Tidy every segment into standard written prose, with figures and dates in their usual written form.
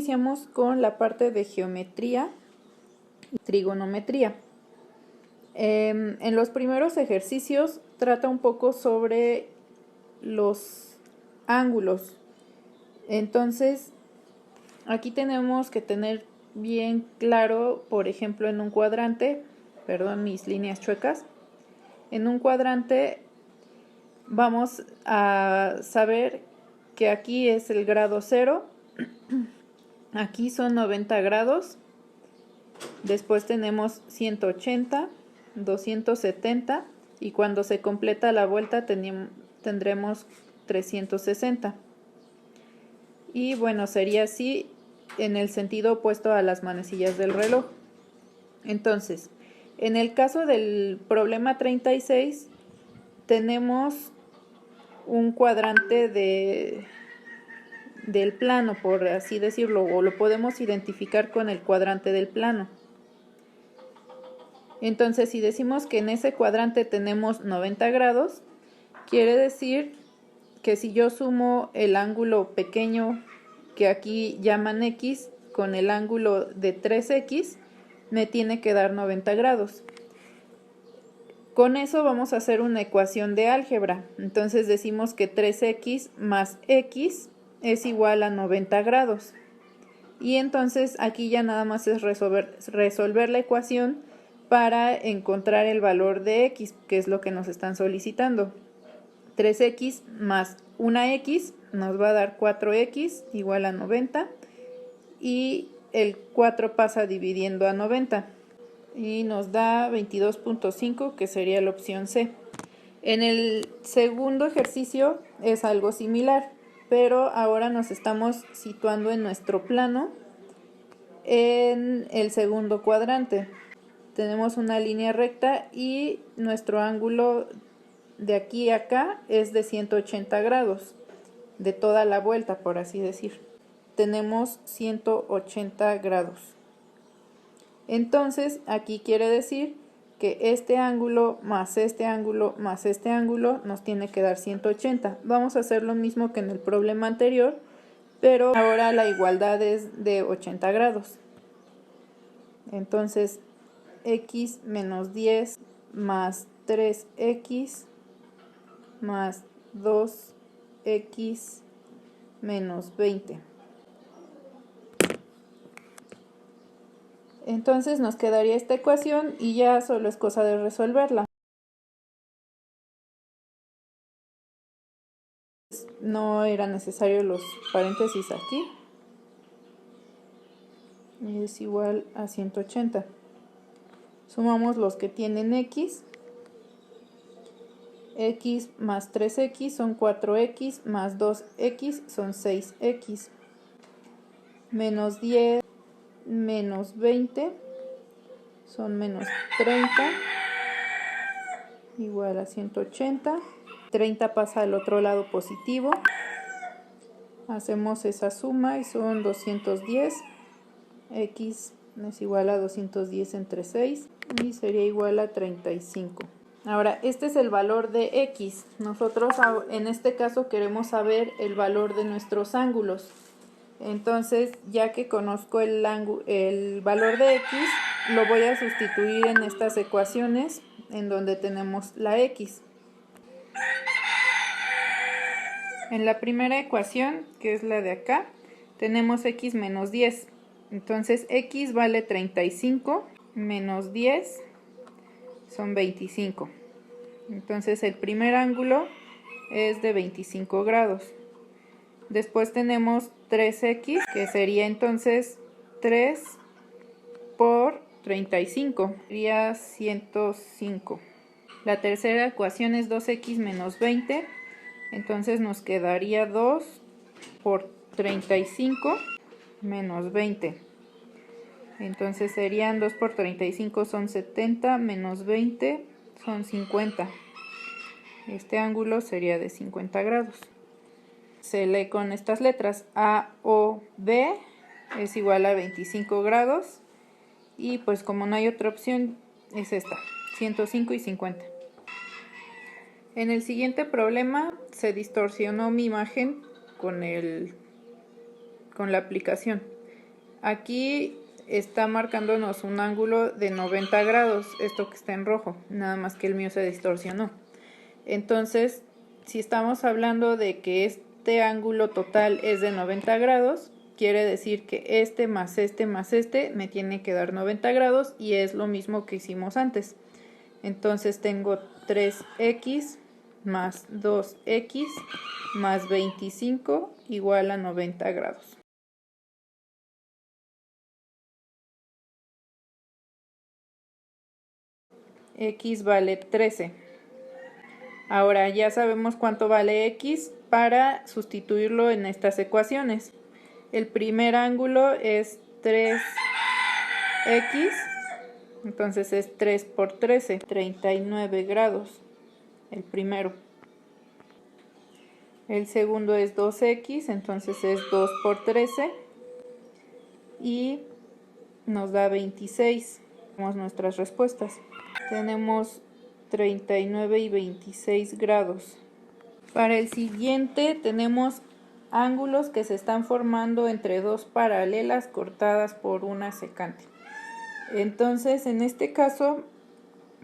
Iniciamos con la parte de geometría y trigonometría. En los primeros ejercicios trata un poco sobre los ángulos. Entonces, aquí tenemos que tener bien claro, por ejemplo, en un cuadrante, perdón mis líneas chuecas, en un cuadrante vamos a saber que aquí es el grado 0, aquí son 90 grados, después tenemos 180, 270 y cuando se completa la vuelta tendremos 360. Y bueno, sería así en el sentido opuesto a las manecillas del reloj. Entonces, en el caso del problema 36, tenemos un cuadrante del plano, por así decirlo, o lo podemos identificar con el cuadrante del plano. Entonces, si decimos que en ese cuadrante tenemos 90 grados, quiere decir que si yo sumo el ángulo pequeño que aquí llaman X con el ángulo de 3X, me tiene que dar 90 grados. Con eso vamos a hacer una ecuación de álgebra. Entonces decimos que 3X más X es igual a 90 grados. Y entonces aquí ya nada más es resolver la ecuación para encontrar el valor de X, que es lo que nos están solicitando. 3X más una X nos va a dar 4X igual a 90 y el 4 pasa dividiendo a 90 y nos da 22.5, que sería la opción C. En el segundo ejercicio es algo similar, pero ahora nos estamos situando en nuestro plano en el segundo cuadrante. Tenemos una línea recta y nuestro ángulo de aquí a acá es de 180 grados, de toda la vuelta, por así decir. Tenemos 180 grados. Entonces, aquí quiere decir que este ángulo más este ángulo más este ángulo nos tiene que dar 180. Vamos a hacer lo mismo que en el problema anterior, pero ahora la igualdad es de 80 grados. Entonces, x menos 10 más 3x más 2x menos 20. Entonces nos quedaría esta ecuación y ya solo es cosa de resolverla. No era necesario los paréntesis aquí. Es igual a 180. Sumamos los que tienen x. X más 3x son 4x, más 2x son 6x. Menos 10 menos 20 son menos 30, igual a 180. 30 pasa al otro lado positivo. Hacemos esa suma y son 210. X es igual a 210 entre 6 y sería igual a 35. Ahora, este es el valor de X. Nosotros en este caso queremos saber el valor de nuestros ángulos. Entonces, ya que conozco el valor de X, lo voy a sustituir en estas ecuaciones en donde tenemos la X. En la primera ecuación, que es la de acá, tenemos X menos 10. Entonces, X vale 35 menos 10 son 25. Entonces, el primer ángulo es de 25 grados. Después tenemos 3x, que sería entonces 3 por 35, sería 105. La tercera ecuación es 2x menos 20, entonces nos quedaría 2 por 35 menos 20. Entonces serían 2 por 35 son 70, menos 20 son 50. Este ángulo sería de 50 grados. Se lee con estas letras: AOB es igual a 25 grados y pues como no hay otra opción es esta, 105 y 50. En el siguiente problema se distorsionó mi imagen con la aplicación. Aquí está marcándonos un ángulo de 90 grados, esto que está en rojo, nada más que el mío se distorsionó. Entonces, si estamos hablando de que este ángulo total es de 90 grados, quiere decir que este más este más este me tiene que dar 90 grados y es lo mismo que hicimos antes. Entonces tengo 3x más 2x más 25 igual a 90 grados. X vale 13. Ahora ya sabemos cuánto vale x para sustituirlo en estas ecuaciones. El primer ángulo es 3x, entonces es 3 por 13, 39 grados, el primero. El segundo es 2x, entonces es 2 por 13 y nos da 26. Tenemos nuestras respuestas. Tenemos 39 y 26 grados. Para el siguiente tenemos ángulos que se están formando entre dos paralelas cortadas por una secante. Entonces, en este caso,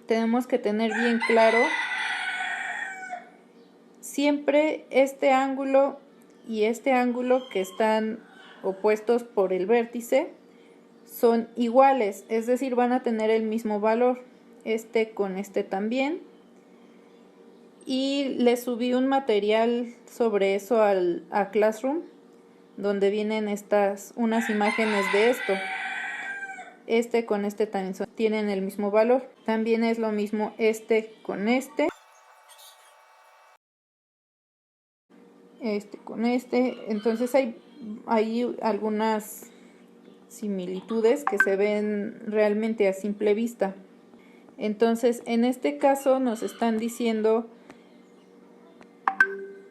tenemos que tener bien claro siempre este ángulo y este ángulo que están opuestos por el vértice son iguales, es decir, van a tener el mismo valor, este con este también. Y le subí un material sobre eso a Classroom, donde vienen unas imágenes de esto. Este con este también tienen el mismo valor. También es lo mismo este con este. Este con este. Entonces hay algunas similitudes que se ven realmente a simple vista. Entonces, en este caso nos están diciendo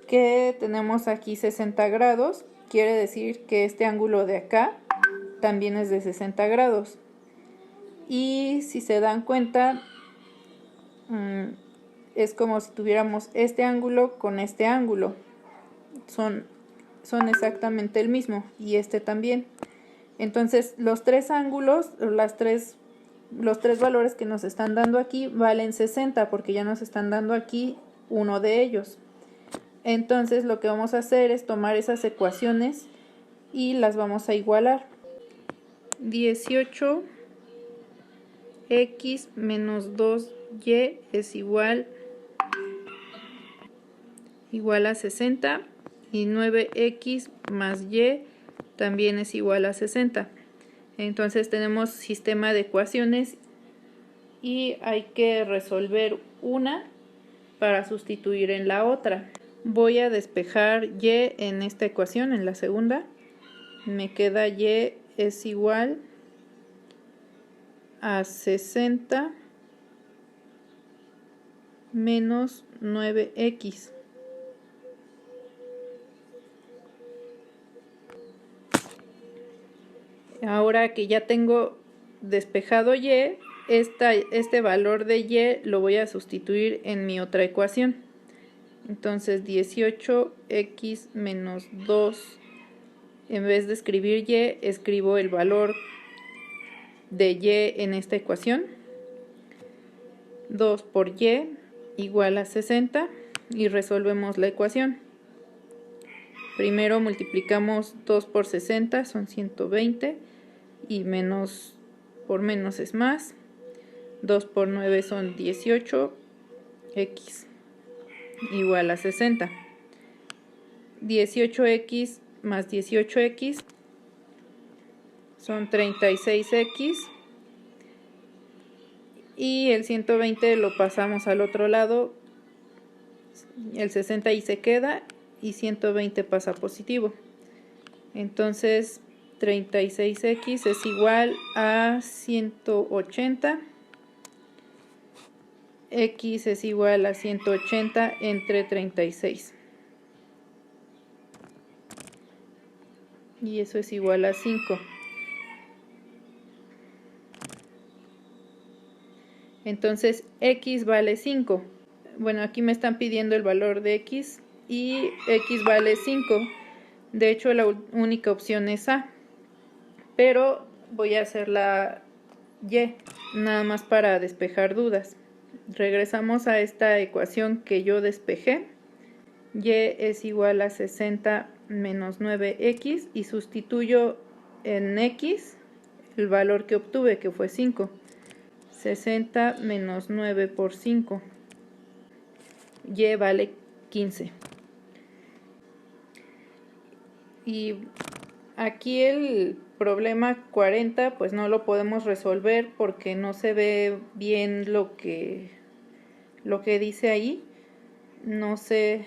que tenemos aquí 60 grados, quiere decir que este ángulo de acá también es de 60 grados. Y si se dan cuenta, es como si tuviéramos este ángulo con este ángulo. Son exactamente el mismo y este también. Entonces, los tres ángulos, los tres valores que nos están dando aquí valen 60 porque ya nos están dando aquí uno de ellos. Entonces lo que vamos a hacer es tomar esas ecuaciones y las vamos a igualar. 18x menos 2y es igual a 60 y 9x más y también es igual a 60. Entonces tenemos sistema de ecuaciones y hay que resolver una para sustituir en la otra. Voy a despejar y en esta ecuación, en la segunda. Me queda y es igual a 60 menos 9x. Ahora que ya tengo despejado y, este valor de y lo voy a sustituir en mi otra ecuación. Entonces 18x menos 2, en vez de escribir y, escribo el valor de y en esta ecuación. 2 por y igual a 60 y resolvemos la ecuación. Primero multiplicamos 2 por 60, son 120, y menos por menos es más. 2 por 9 son 18, x igual a 60. 18x más 18x son 36x. Y el 120 lo pasamos al otro lado. El 60 ahí se queda y 120 pasa positivo. Entonces 36x es igual a 180. X es igual a 180 entre 36. Y eso es igual a 5. Entonces x vale 5. Bueno, aquí me están pidiendo el valor de x y x vale 5. De hecho, la única opción es A, pero voy a hacer la y, nada más para despejar dudas. Regresamos a esta ecuación que yo despejé. Y es igual a 60 menos 9x y sustituyo en x el valor que obtuve, que fue 5. 60 menos 9 por 5. Y vale 15. Y aquí el problema 40 pues no lo podemos resolver porque no se ve bien lo que dice ahí. No sé,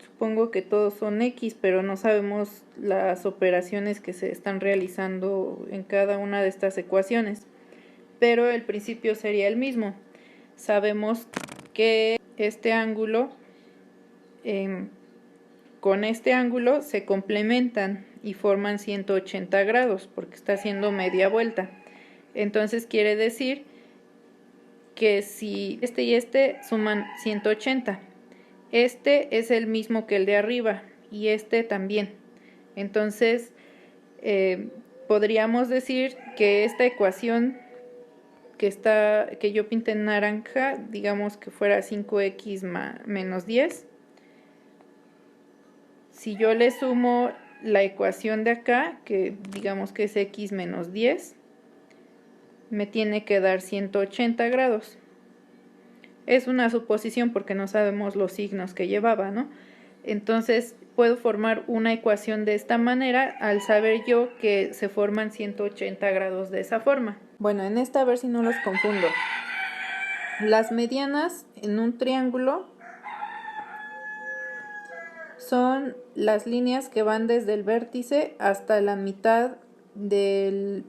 supongo que todos son x, pero no sabemos las operaciones que se están realizando en cada una de estas ecuaciones. Pero el principio sería el mismo. Sabemos que este ángulo con este ángulo se complementan y forman 180 grados porque está haciendo media vuelta. Entonces quiere decir que si este y este suman 180, este es el mismo que el de arriba y este también. Entonces podríamos decir que esta ecuación que yo pinté en naranja, digamos que fuera 5x menos 10. Si yo le sumo la ecuación de acá, que digamos que es x menos 10, me tiene que dar 180 grados. Es una suposición porque no sabemos los signos que llevaba, ¿no? Entonces puedo formar una ecuación de esta manera al saber yo que se forman 180 grados de esa forma. Bueno, en esta a ver si no los confundo. Las medianas en un triángulo son las líneas que van desde el vértice hasta la mitad del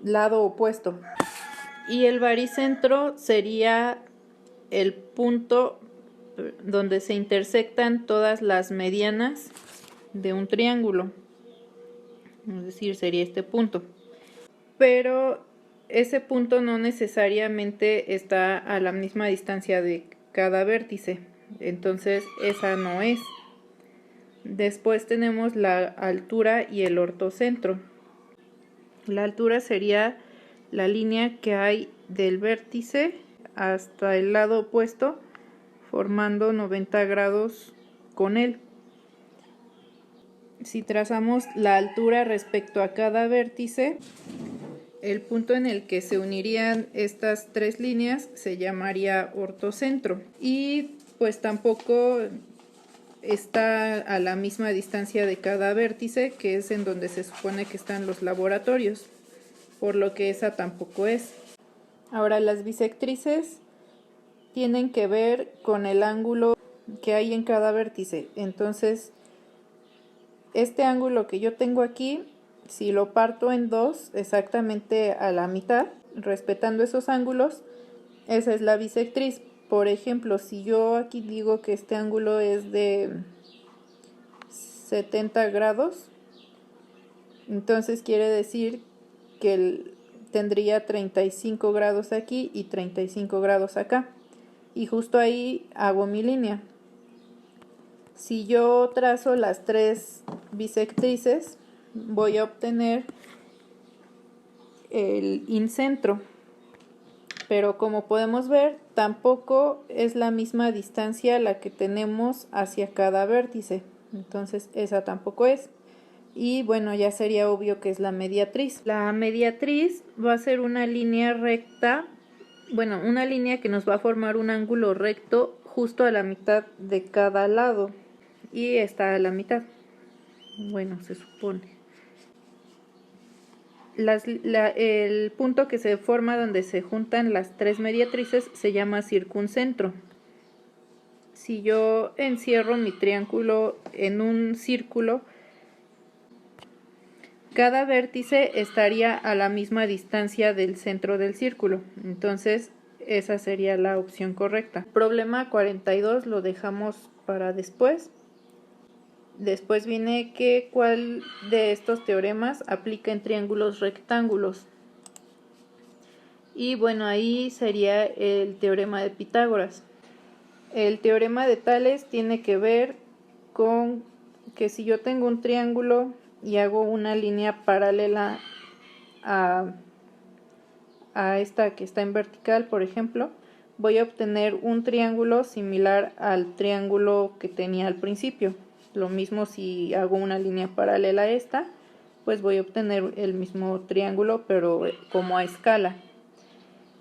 lado opuesto. Y el baricentro sería el punto donde se intersectan todas las medianas de un triángulo. Es decir, sería este punto. Pero ese punto no necesariamente está a la misma distancia de cada vértice. Entonces esa no es. Después tenemos la altura y el ortocentro. La altura sería la línea que hay del vértice hasta el lado opuesto, formando 90 grados con él. Si trazamos la altura respecto a cada vértice, el punto en el que se unirían estas tres líneas se llamaría ortocentro. Y pues tampoco está a la misma distancia de cada vértice, que es en donde se supone que están los laboratorios, por lo que esa tampoco es. Ahora, las bisectrices tienen que ver con el ángulo que hay en cada vértice. Entonces, este ángulo que yo tengo aquí, si lo parto en dos, exactamente a la mitad, respetando esos ángulos, esa es la bisectriz. Por ejemplo, si yo aquí digo que este ángulo es de 70 grados, entonces quiere decir que tendría 35 grados aquí y 35 grados acá. Y justo ahí hago mi línea. Si yo trazo las tres bisectrices, voy a obtener el incentro. Pero como podemos ver, tampoco es la misma distancia la que tenemos hacia cada vértice. Entonces esa tampoco es. Y bueno, ya sería obvio que es la mediatriz. La mediatriz va a ser una línea recta, bueno, una línea que nos va a formar un ángulo recto justo a la mitad de cada lado. Y está a la mitad. Bueno, se supone. El punto que se forma donde se juntan las tres mediatrices se llama circuncentro. Si yo encierro mi triángulo en un círculo, cada vértice estaría a la misma distancia del centro del círculo. Entonces, esa sería la opción correcta. Problema 42 lo dejamos para después. Después viene que cuál de estos teoremas aplica en triángulos rectángulos. Y bueno, ahí sería el teorema de Pitágoras. El teorema de Tales tiene que ver con que si yo tengo un triángulo y hago una línea paralela a esta que está en vertical, por ejemplo, voy a obtener un triángulo similar al triángulo que tenía al principio. Lo mismo si hago una línea paralela a esta, pues voy a obtener el mismo triángulo, pero como a escala.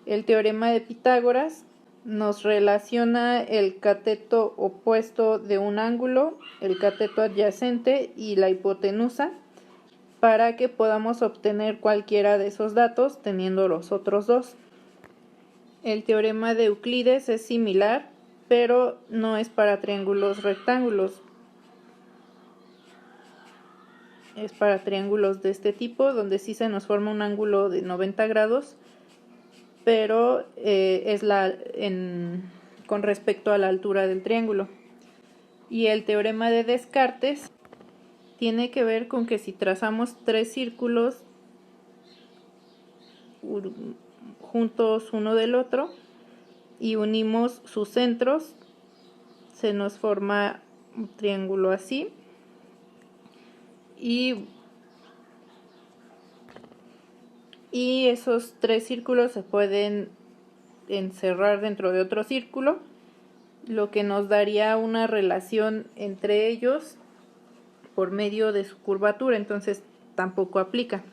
El teorema de Pitágoras nos relaciona el cateto opuesto de un ángulo, el cateto adyacente y la hipotenusa, para que podamos obtener cualquiera de esos datos teniendo los otros dos. El teorema de Euclides es similar, pero no es para triángulos rectángulos. Es para triángulos de este tipo, donde sí se nos forma un ángulo de 90 grados, pero con respecto a la altura del triángulo. Y el teorema de Descartes tiene que ver con que si trazamos tres círculos juntos uno del otro y unimos sus centros, se nos forma un triángulo así. Y esos tres círculos se pueden encerrar dentro de otro círculo, lo que nos daría una relación entre ellos por medio de su curvatura, entonces tampoco aplica.